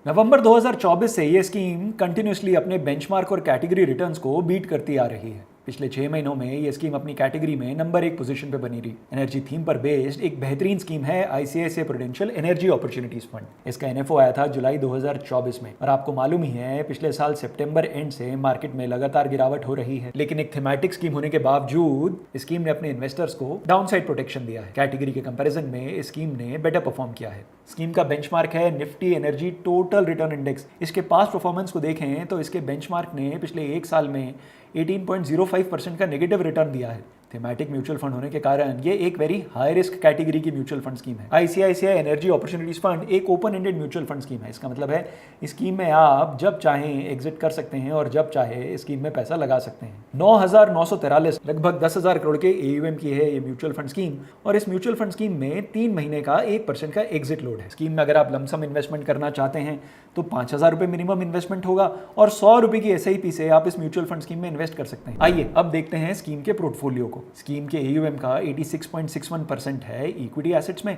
नवंबर 2024 से ये scheme continuously अपने बेंचमार्क और कैटेगरी रिटर्न्स को बीट करती आ रही है। पिछले 6 महीनों में ये स्कीम अपनी कैटेगरी में नंबर 1 पोजीशन पे बनी रही। एनर्जी थीम पर बेस्ड एक बेहतरीन स्कीम है ICICI prudential energy opportunities fund. इसका एनएफओ आया था जुलाई 2024 में और आपको मालूम ही है पिछले साल सितंबर एंड से मार्केट में लगातार गिरावट हो रही है। लेकिन एक थीमेटिक स्कीम होने के बावजूद स्कीम ने अपने इन्वेस्टर्स को डाउनसाइड प्रोटेक्शन दिया है। कैटेगरी के कंपैरिजन में स्कीम ने बेटर परफॉर्म किया है। स्कीम का बेंचमार्क है Nifty energy total return index. इसके पास्ट परफॉर्मेंस को देखें तो इसके बेंचमार्क ने पिछले एक साल में 18.05% का नेगेटिव रिटर्न दिया है। थीमेटिक म्यूचुअल फंड होने के कारण ये एक वेरी हाई रिस्क कैटेगरी की म्यूचुअल फंड स्कीम है। आईसीआईसीआई एनर्जी अपॉर्चुनिटीज फंड एक open ended mutual fund scheme है। इसका मतलब है इस स्कीम में आप जब चाहें एग्जिट कर सकते हैं और जब चाहे स्कीम में पैसा लगा सकते हैं। 9,943 लगभग 10,000 करोड़ के एयूएम की है ये म्यूचुअल फंड स्कीम और इस म्यूचुअल फंड स्कीम में 3 महीने का 1% का एग्जिट लोड है। स्कीम में अगर आप लमसम इन्वेस्टमेंट करना चाहते हैं तो 5,000 रुपये मिनिमम इन्वेस्टमेंट होगा और 100 रुपये की एसआईपी से आप इस म्यूचुअल फंड स्कीम में इन्वेस्ट कर सकते हैं। आइए अब देखते हैं स्कीम के पोर्टफोलियो को। स्कीम के एयूएम का 86.61% है इक्विटी एसेट्स में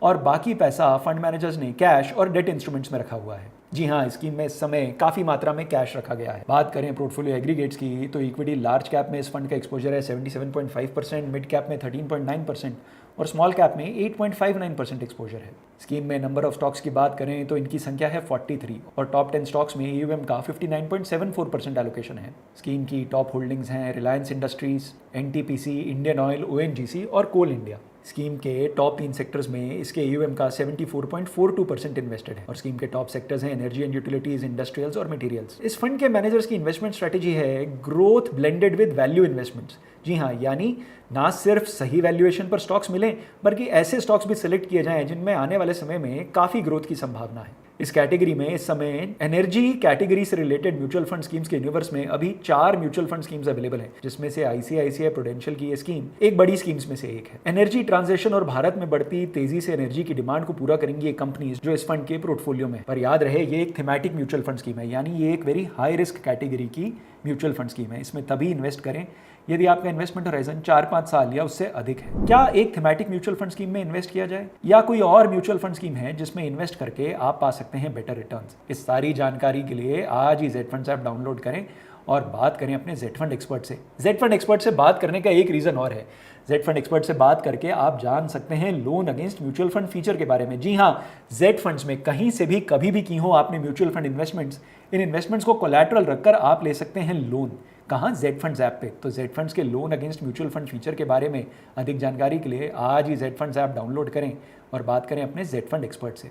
और बाकी पैसा फंड मैनेजर्स ने कैश और डेट इंस्ट्रूमेंट्स में रखा हुआ है। जी हाँ, स्कीम में इस समय काफी मात्रा में कैश रखा गया है। बात करें पोर्टफोलियो एग्रीगेट्स की तो इक्विटी लार्ज कैप में इस फंड का एक्सपोजर है 77.5%, मिड कैप में 13.9% और स्मॉल कैप में 8.59% एक्सपोजर है। स्कीम में नंबर ऑफ स्टॉक्स की बात करें तो इनकी संख्या है 43 और टॉप 10 स्टॉक्स में एयूएम का 59.74% एलोकेशन है। स्कीम की टॉप होल्डिंग्स हैं Reliance industries, NTPC, Indian oil, ONGC और कोल इंडिया। स्कीम के टॉप 3 सेक्टर्स में इसके एयूएम का 74.42% इन्वेस्टेड है और स्कीम के टॉप सेक्टर्स हैं एनर्जी एंड यूटिलिटीज, इंडस्ट्रियल्स और मटेरियल्स। इस फंड के मैनेजर्स की इन्वेस्टमेंट स्ट्रेटेजी है growth blended with value investments. जी हाँ, यानी ना सिर्फ सही वैल्यूएशन पर स्टॉक्स मिलें बल्कि ऐसे स्टॉक्स भी सिलेक्ट किए जाएं जिनमें आने वाले समय में काफी ग्रोथ की संभावना है। इस कैटेगरी में इस समय एनर्जी कैटेगरी से रिलेटेड म्यूचुअल फंड स्कीम्स के यूनिवर्स में अभी 4 म्यूचुअल फंड स्कीम्स अवेलेबल हैं, जिसमें से आईसीआईसीआई प्रूडेंशियल की ये स्कीम एक बड़ी स्कीम्स में से एक है। एनर्जी ट्रांजिशन और भारत में बढ़ती तेजी से एनर्जी की डिमांड को पूरा करेंगी ये कंपनीज जो इस फंड के पोर्टफोलियो में। पर याद रहे ये एक थीमेटिक म्यूचुअल फंड स्कीम है, यानी ये एक वेरी हाई रिस्क कैटेगरी की म्यूचुअल फंड स्कीम है। इसमें तभी इन्वेस्ट करें यदि आपका इन्वेस्टमेंट होराइजन 4-5 साल या उससे अधिक है। क्या एक थीमेटिक म्यूचुअल फंड स्कीम में इन्वेस्ट किया जाए या कोई और म्यूचुअल फंड स्कीम है जिसमें इन्वेस्ट करके आप पा सकते हैं बेटर रिटर्न्स? इस सारी जानकारी के लिए आज ही जेड फंड्स ऐप डाउनलोड करें और बात करें अपने जेड फंड एक्सपर्ट से। जेड फंड एक्सपर्ट से बात करने का एक रीजन और है। जेड फंड एक्सपर्ट से बात करके आप जान सकते हैं loan against mutual fund feature के बारे में। जी हाँ, जेड फंड्स में कहीं से भी कभी भी की हो आपने म्यूचुअल फंड इन्वेस्टमेंट्स, इन इन्वेस्टमेंट्स को कोलैटरल रखकर आप ले सकते हैं लोन। कहाँ? जेड फंड्स ऐप पे। तो जेड फंड्स के loan against mutual fund feature के बारे में अधिक जानकारी के लिए आज ही जेड फंड्स ऐप डाउनलोड करें और बात करें अपने जेड फंड एक्सपर्ट से।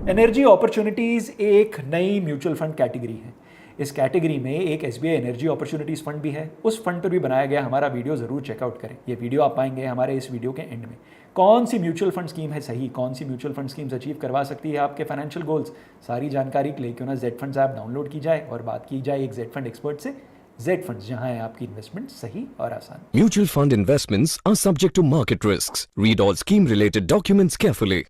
एनर्जी अपॉर्चुनिटीज एक नई म्यूचुअल फंड कैटेगरी है। इस कैटेगरी में एक एसबीआई एनर्जी अपॉर्चुनिटीज फंड भी है। उस फंड पर भी बनाया गया हमारा वीडियो जरूर चेकआउट करें। ये वीडियो आप पाएंगे हमारे इस वीडियो के एंड में। कौन सी म्यूचुअल फंड स्कीम है सही, कौन सी म्यूचुअल फंड स्कीम्स अचीव करवा सकती है आपके फाइनेंशियल गोल्स, सारी जानकारी के लिए क्यों ना जेड फंड्स ऐप डाउनलोड की जाए और बात की जाए एक जेड फंड एक्सपर्ट से। जेड फंड्स, जहां है आपकी इन्वेस्टमेंट सही और आसान। Mutual fund investments are subject to market risks. Read all scheme related documents carefully.